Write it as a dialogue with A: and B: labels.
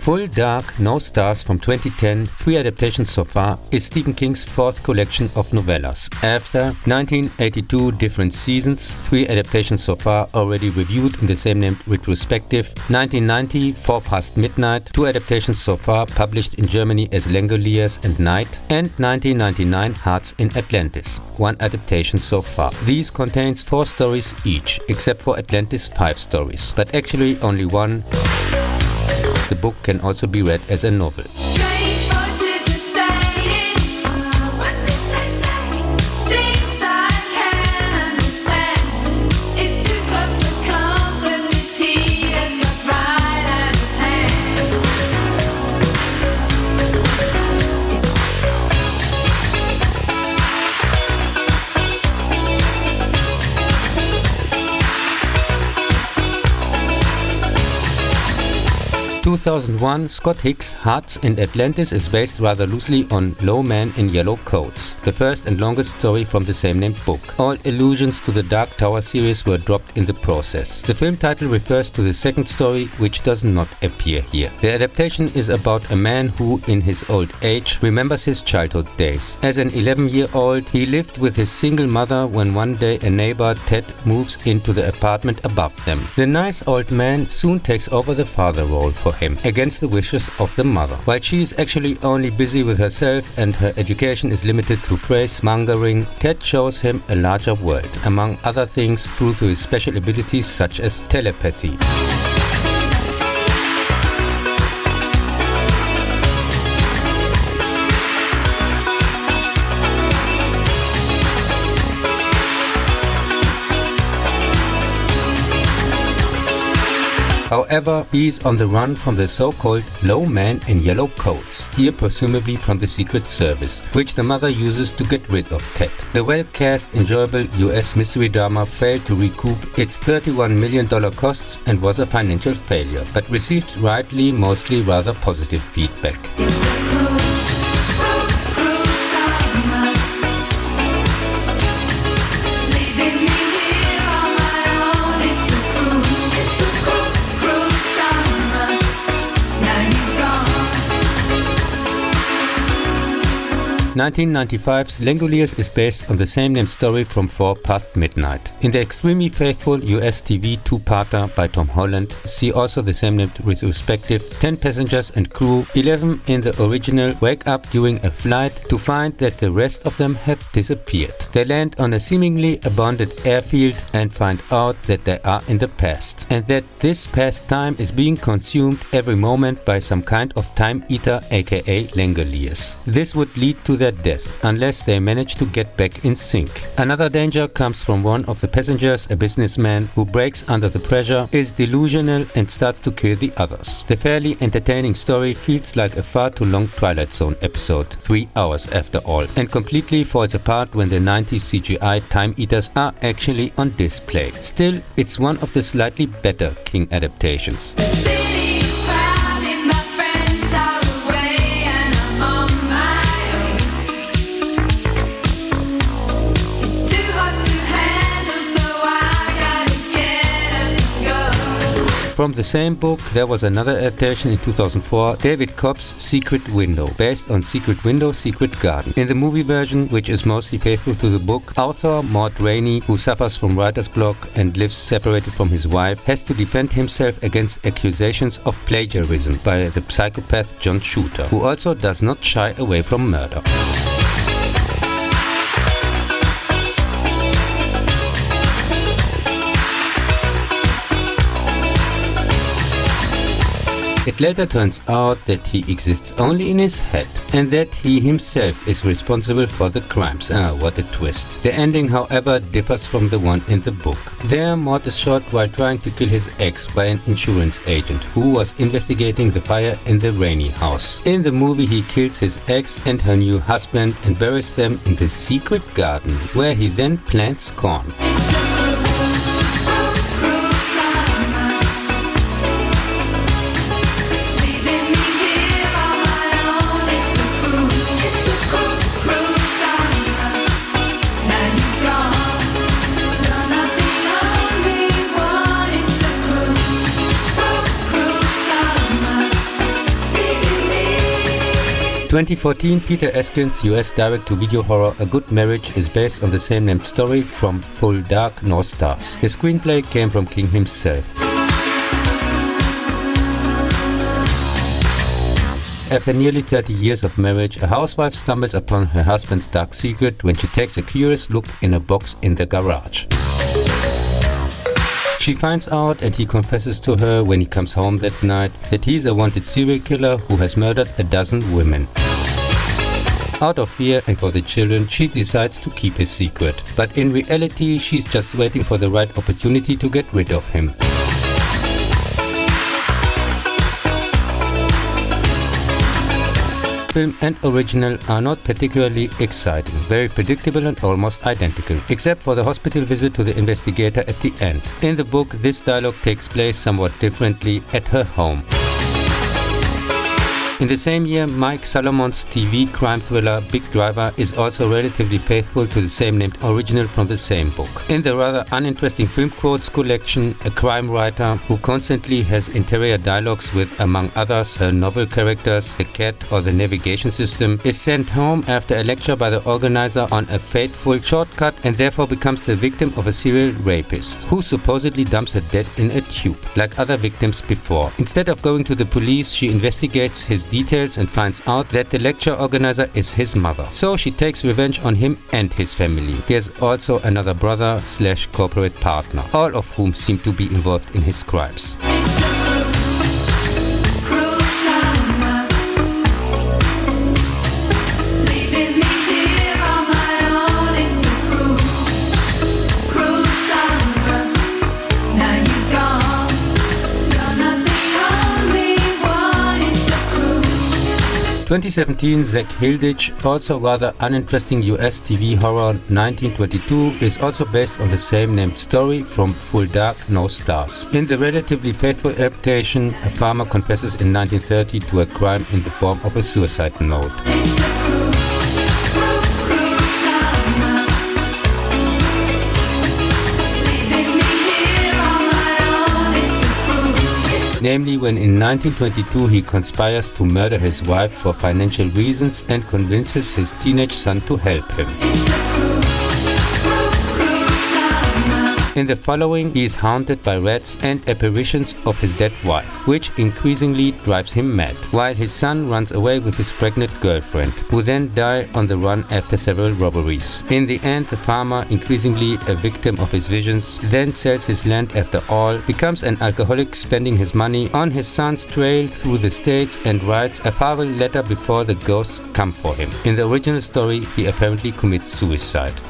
A: Full Dark, No Stars from 2010, 3 adaptations so far, is Stephen King's 4th collection of novellas. After 1982 different seasons, 3 adaptations so far already reviewed in the same named retrospective. 1990, 4 Past Midnight, 2 adaptations so far published in Germany as Langoliers and Night, and 1999 Hearts in Atlantis, 1 adaptation so far. These contains 4 stories each, except for Atlantis 5 stories, but actually only 1. The book can also be read as a novel. In 2001, Scott Hicks' Hearts in Atlantis is based rather loosely on Low Man in Yellow Coats, the first and longest story from the same named book. All allusions to the Dark Tower series were dropped in the process. The film title refers to the second story, which does not appear here. The adaptation is about a man who, in his old age, remembers his childhood days. As an 11-year-old, he lived with his single mother when one day a neighbor, Ted, moves into the apartment above them. The nice old man soon takes over the father role for him, against the wishes of the mother. While she is actually only busy with herself and her education is limited to phrase mongering, Ted shows him a larger world, among other things through his special abilities such as telepathy. However, he is on the run from the so-called Low Man in Yellow Coats, here presumably from the Secret Service, which the mother uses to get rid of Ted. The well-cast, enjoyable US mystery drama failed to recoup its $31 million costs and was a financial failure, but received rightly mostly rather positive feedback. In 1995's Langoliers is based on the same named story from 4 Past Midnight. In the extremely faithful US TV 2-parter by Tom Holland, see also the same named retrospective. 10 passengers and crew, 11 in the original, wake up during a flight to find that the rest of them have disappeared. They land on a seemingly abandoned airfield and find out that they are in the past, and that this past time is being consumed every moment by some kind of time eater, aka Langoliers. This would lead to their death, unless they manage to get back in sync. Another danger comes from one of the passengers, a businessman who breaks under the pressure, is delusional and starts to kill the others. The fairly entertaining story feels like a far too long Twilight Zone episode, 3 hours after all, and completely falls apart when the 90s CGI time eaters are actually on display. Still, it's one of the slightly better King adaptations. From the same book, there was another adaptation in 2004, David Cobb's Secret Window, based on Secret Window, Secret Garden. In the movie version, which is mostly faithful to the book, author Maud Rainey, who suffers from writer's block and lives separated from his wife, has to defend himself against accusations of plagiarism by the psychopath John Shooter, who also does not shy away from murder. It later turns out that he exists only in his head, and that he himself is responsible for the crimes. What a twist. The ending, however, differs from the one in the book. There, Maud is shot while trying to kill his ex by an insurance agent who was investigating the fire in the Rainey house. In the movie, he kills his ex and her new husband and buries them in the secret garden, where he then plants corn. 2014, Peter Eskin's US direct-to-video horror A Good Marriage is based on the same-named story from Full Dark, No Stars. The screenplay came from King himself. After nearly 30 years of marriage, a housewife stumbles upon her husband's dark secret when she takes a curious look in a box in the garage. She finds out, and he confesses to her when he comes home that night, that he's a wanted serial killer who has murdered a dozen women. Out of fear and for the children, she decides to keep his secret. But in reality, she's just waiting for the right opportunity to get rid of him. Film and original are not particularly exciting, very predictable and almost identical, except for the hospital visit to the investigator at the end. In the book, this dialogue takes place somewhat differently at her home. In the same year, Mike Solomon's TV crime thriller Big Driver is also relatively faithful to the same-named original from the same book. In the rather uninteresting film quotes collection, a crime writer who constantly has interior dialogues with, among others, her novel characters, the cat or the navigation system, is sent home after a lecture by the organizer on a fateful shortcut and therefore becomes the victim of a serial rapist, who supposedly dumps her dead in a tube, like other victims before. Instead of going to the police, she investigates his details and finds out that the lecture organizer is his mother. So she takes revenge on him and his family. He has also another brother / corporate partner, all of whom seem to be involved in his crimes. In 2017, Zach Hilditch, also rather uninteresting US TV horror 1922, is also based on the same named story from Full Dark, No Stars. In the relatively faithful adaptation, a farmer confesses in 1930 to a crime in the form of a suicide note. Namely, when in 1922 he conspires to murder his wife for financial reasons and convinces his teenage son to help him. In the following, he is haunted by rats and apparitions of his dead wife, which increasingly drives him mad, while his son runs away with his pregnant girlfriend, who then die on the run after several robberies. In the end, the farmer, increasingly a victim of his visions, then sells his land after all, becomes an alcoholic, spending his money on his son's trail through the states, and writes a farewell letter before the ghosts come for him. In the original story, he apparently commits suicide.